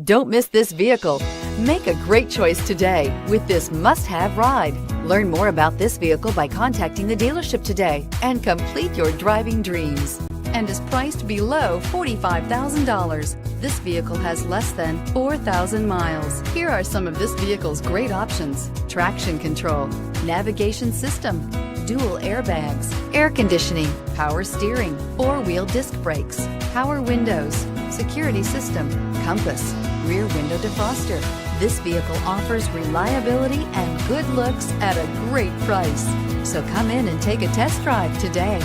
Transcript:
Don't miss this vehicle. Make a great choice today with this must-have ride. Learn more about this vehicle by contacting the dealership today and complete your driving dreams. And is priced below $45,000. This vehicle has less than 4,000 miles. Here are some of this vehicle's great options: traction control, navigation system, dual airbags, air conditioning, power steering, four-wheel disc brakes, power windows, security system, compass, rear window defroster. This vehicle offers reliability and good looks at a great price. So come in and take a test drive today.